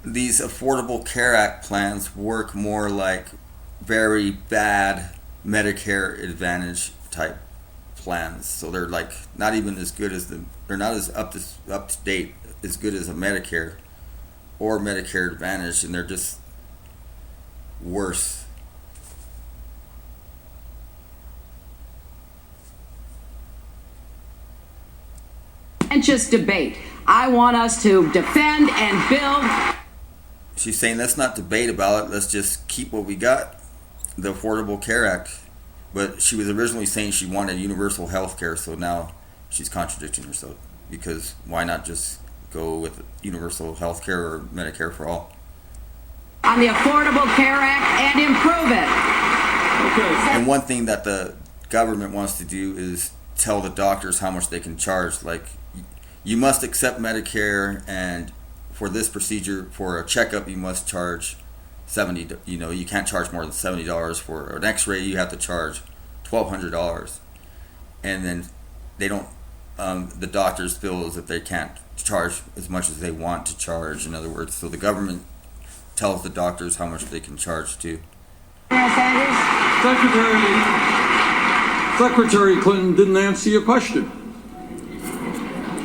these Affordable Care Act plans work more like very bad Medicare Advantage type plans. So they're like not even as good as they're not as up to date as good as a Medicare or Medicare Advantage, and they're just worse. Just debate. I want us to defend and build. She's saying let's not debate about it. Let's just keep what we got, the Affordable Care Act. But she was originally saying she wanted universal health care, so now she's contradicting herself. Because why not just go with universal health care or Medicare for all? On the Affordable Care Act and improve it. Okay. And one thing that the government wants to do is tell the doctors how much they can charge. Like, you must accept Medicare, and for this procedure, for a checkup, you must charge $70. You know, you can't charge more than $70 for an X-ray. You have to charge $1,200, and then they don't. The doctors feel as if they can't charge as much as they want to charge. In other words, so the government tells the doctors how much they can charge too. Secretary Clinton didn't answer your question.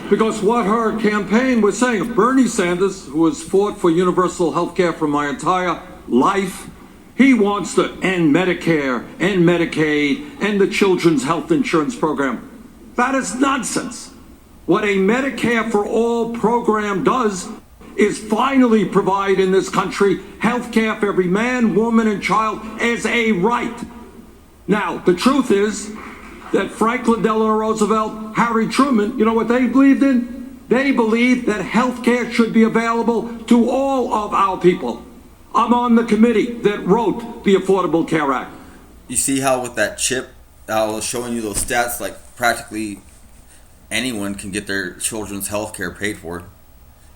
Because what her campaign was saying, Bernie Sanders, who has fought for universal health care for my entire life, he wants to end Medicare, end Medicaid, end the Children's Health Insurance Program. That is nonsense. What a Medicare for All program does is finally provide in this country health care for every man, woman, and child as a right. Now, the truth is that Franklin Delano Roosevelt, Harry Truman, you know what they believed in? They believed that health care should be available to all of our people. I'm on the committee that wrote the Affordable Care Act. You see how with that chip, I was showing you those stats, like practically anyone can get their children's health care paid for,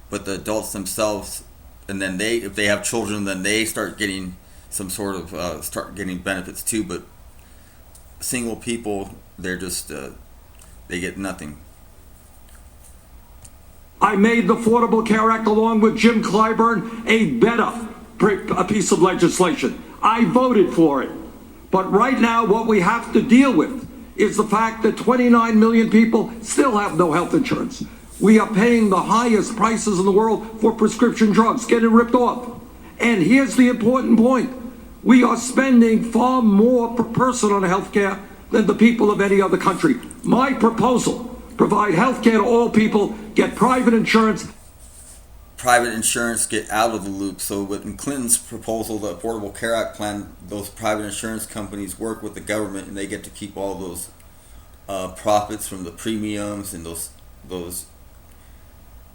but the adults themselves, and then if they have children, then they start getting some sort of, start getting benefits too, but single people, they're just, they get nothing. I made the Affordable Care Act along with Jim Clyburn a piece of legislation. I voted for it. But right now what we have to deal with is the fact that 29 million people still have no health insurance. We are paying the highest prices in the world for prescription drugs, getting ripped off. And here's the important point. We are spending far more per person on health care than the people of any other country. My proposal, provide health care to all people, get private insurance. Private insurance get out of the loop. So with Clinton's proposal, the Affordable Care Act plan, those private insurance companies work with the government and they get to keep all those profits from the premiums and those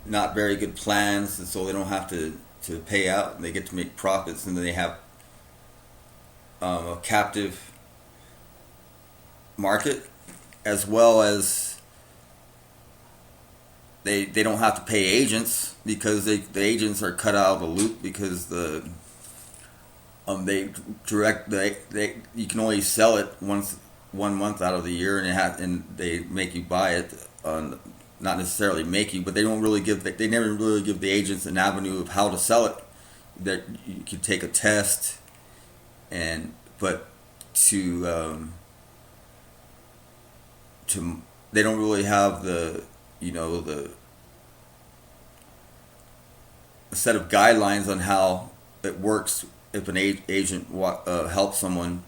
not very good plans, and so they don't have to pay out and they get to make profits, and then they have a captive market, as well as they don't have to pay agents because the agents are cut out of the loop because you can only sell it one month out of the year, and they make you buy it, not necessarily make you, but they never really give the agents an avenue of how to sell it. That you could take a test, but they don't really have the set of guidelines on how it works if an agent helps someone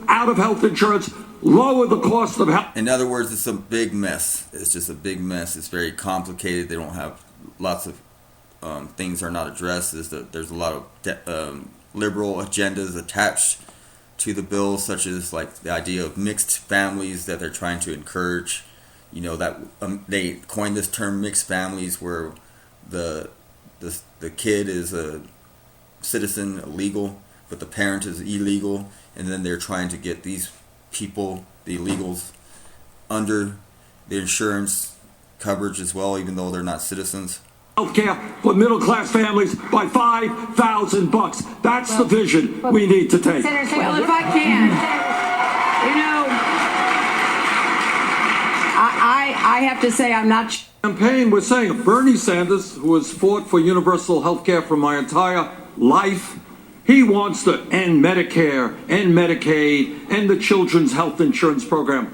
out of health insurance, lower the cost of health. In other words, it's a big mess. It's just a big mess. It's very complicated. They don't have lots of things are not addressed. There's a lot of liberal agendas attached to the bill, such as like the idea of mixed families that they're trying to encourage. You know that they coined this term mixed families, where the kid is a citizen, legal, but the parent is illegal, and then they're trying to get these people, the illegals, under the insurance coverage as well, even though they're not citizens. Healthcare for middle-class families by $5,000. That's the vision we need to take. Well, if I can, I have to say I'm not Campaign was saying Bernie Sanders, who has fought for universal health care for my entire life, he wants to end Medicare, end Medicaid, end the children's health insurance program.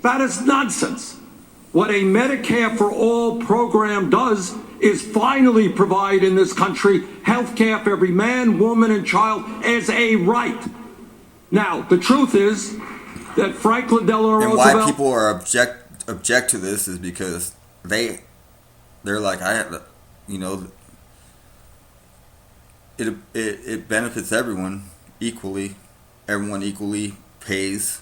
That is nonsense. What a Medicare for All program does is finally provide in this country health care for every man, woman, and child as a right. Now, the truth is that Franklin Delano And Roosevelt... why people are object to this is because they're like, it benefits everyone equally. Everyone equally pays.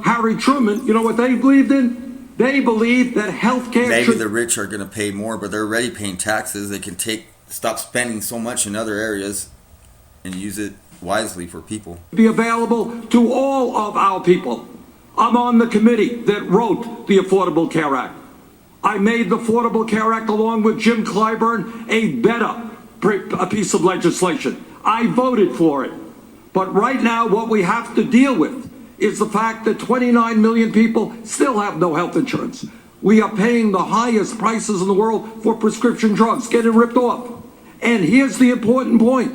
Harry Truman, you know what they believed in? They believed that health care Maybe the rich are going to pay more, but they're already paying taxes. They can stop spending so much in other areas and use it wisely for people. Be available to all of our people. I'm on the committee that wrote the Affordable Care Act. I made the Affordable Care Act along with Jim Clyburn a piece of legislation. I voted for it. But right now what we have to deal with is the fact that 29 million people still have no health insurance. We are paying the highest prices in the world for prescription drugs, getting ripped off. And here's the important point.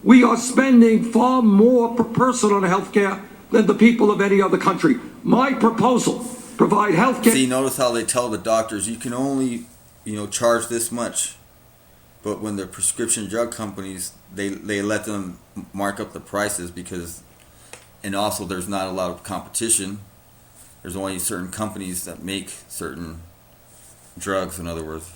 We are spending far more per person on health care than the people of any other country. My proposal, provide health care... See, notice how they tell the doctors, you can only, charge this much. But when the prescription drug companies, they let them mark up the prices because... And also there's not a lot of competition. There's only certain companies that make certain drugs, in other words.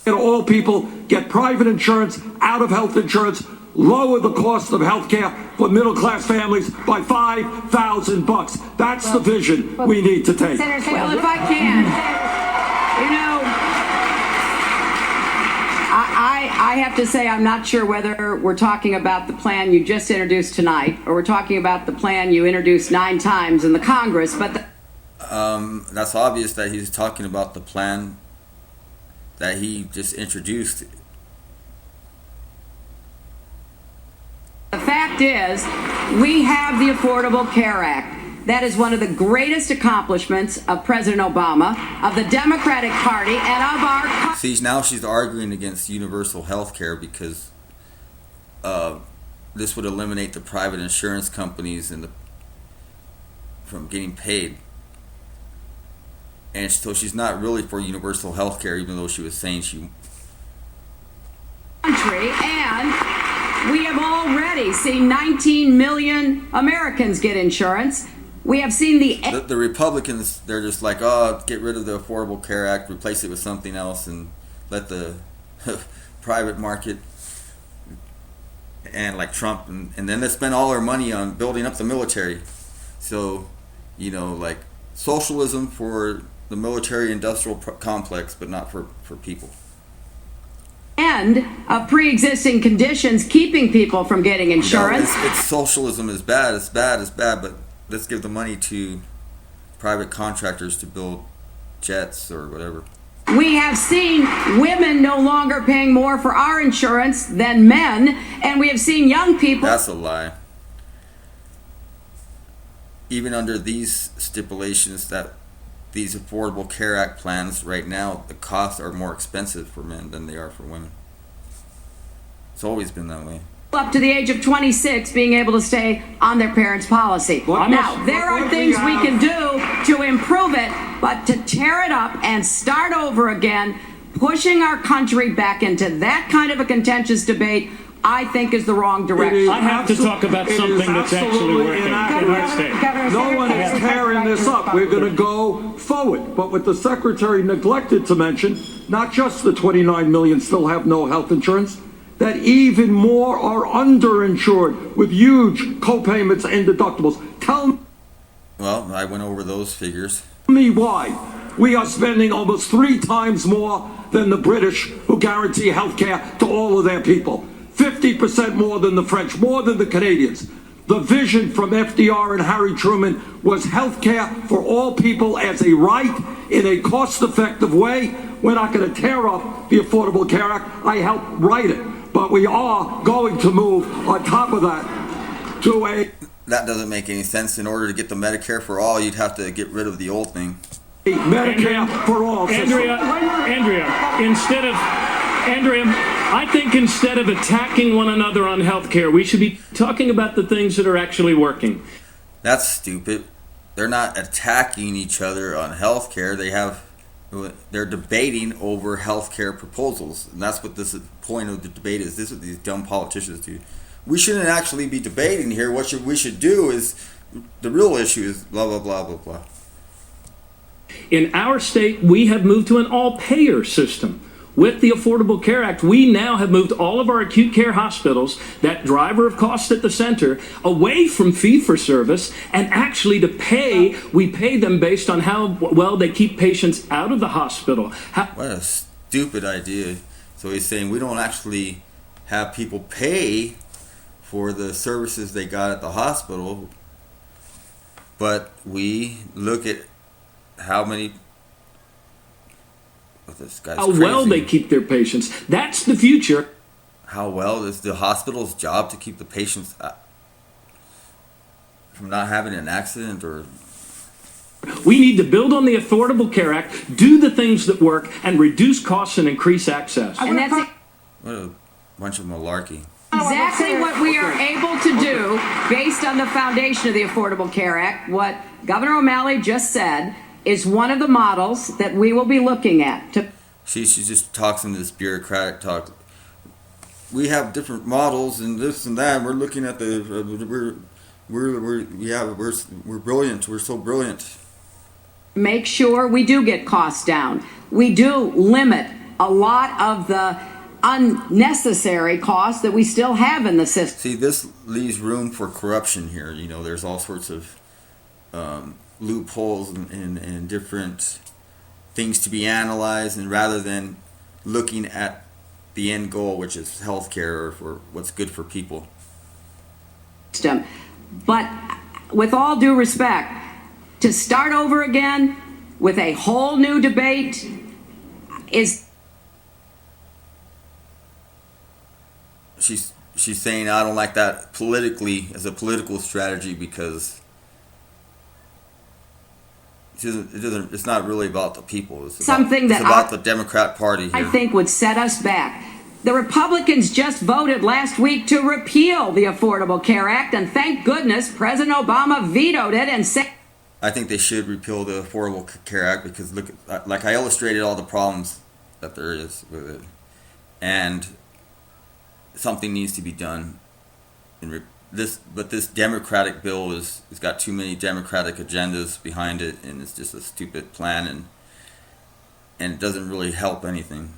All people get private insurance out of health insurance, lower the cost of health care for middle-class families by $5,000. That's the vision we need to take. Well, if I can, I have to say I'm not sure whether we're talking about the plan you just introduced tonight or we're talking about the plan you introduced 9 times in the Congress, but... That's obvious that he's talking about the plan that he just introduced. The fact is, we have the Affordable Care Act. That is one of the greatest accomplishments of President Obama, of the Democratic Party, and of our... See, now she's arguing against universal health care because this would eliminate the private insurance companies from getting paid. And so she's not really for universal health care, even though she was saying she... ...country, and we have already seen 19 million Americans get insurance. We have seen the Republicans, they're just like, oh, get rid of the Affordable Care Act, replace it with something else, and let the private market, and like Trump, and then they spend all their money on building up the military. So, like socialism for the military-industrial complex, but not for people. End of pre-existing conditions keeping people from getting insurance. It's socialism is bad. It's bad, but let's give the money to private contractors to build jets or whatever. We have seen women no longer paying more for our insurance than men, and we have seen young people... That's a lie. Even under these stipulations that these Affordable Care Act plans right now, the costs are more expensive for men than they are for women. It's always been that way. Up to the age of 26 being able to stay on their parents' policy. Now, there are things we can do to improve it, but to tear it up and start over again, pushing our country back into that kind of a contentious debate, I think is the wrong direction. I have to talk about something that's actually working in our state. No one is tearing this up. We're going to go forward. But what the Secretary neglected to mention, not just the 29 million still have no health insurance, that even more are underinsured with huge co-payments and deductibles. Tell me. Well, I went over those figures. Me why we are spending almost 3 times more than the British, who guarantee health care to all of their people. 50% more than the French, more than the Canadians. The vision from FDR and Harry Truman was health care for all people as a right in a cost-effective way. We're not going to tear up the Affordable Care Act. I helped write it. But we are going to move on top of that to a... that doesn't make any sense. In order to get the Medicare for all, you'd have to get rid of the old thing. Medicare for all. Andrea, I think instead of attacking one another on healthcare, we should be talking about the things that are actually working. That's stupid. They're not attacking each other on healthcare. They're debating over healthcare proposals, and that's what this point of the debate is. This is what these dumb politicians do. We shouldn't actually be debating here. What we should do is, the real issue is blah blah blah blah blah. In our state, we have moved to an all-payer system. With the Affordable Care Act, we now have moved all of our acute care hospitals, that driver of cost at the center, away from fee-for-service and actually we pay them based on how well they keep patients out of the hospital. What a stupid idea. So he's saying we don't actually have people pay for the services they got at the hospital, but we look at how well they keep their patients. That's the future. How well is the hospital's job to keep the patients from not having an accident? Or we need to build on the Affordable Care Act, do the things that work, and reduce costs and increase access. And that's what a bunch of malarkey. exactly what we are able to do based on the foundation of the Affordable Care Act. What Governor O'Malley just said is one of the models that we will be looking at. She just talks in this bureaucratic talk. We have different models and this and that. And we're looking at we're brilliant. We're so brilliant. Make sure we do get costs down. We do limit a lot of the unnecessary costs that we still have in the system. See, this leaves room for corruption here. You know, there's all sorts of loopholes and different things to be analyzed, and rather than looking at the end goal, which is healthcare or for what's good for people. But with all due respect, to start over again with a whole new debate is... She's saying I don't like that politically as a political strategy because it's not really about the people. It's about the Democrat Party here. I think would set us back. The Republicans just voted last week to repeal the Affordable Care Act, and thank goodness President Obama vetoed it and said... I think they should repeal the Affordable Care Act because look, like I illustrated all the problems that there is with it, and something needs to be done. But this Democratic bill has got too many Democratic agendas behind it, and it's just a stupid plan, and it doesn't really help anything.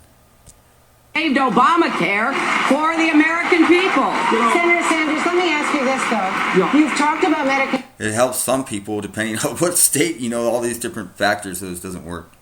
Saved Obamacare for the American people. Senator Sanders, let me ask you this though. Yeah. You've talked about Medicare. It helps some people depending on what state, all these different factors, so this doesn't work.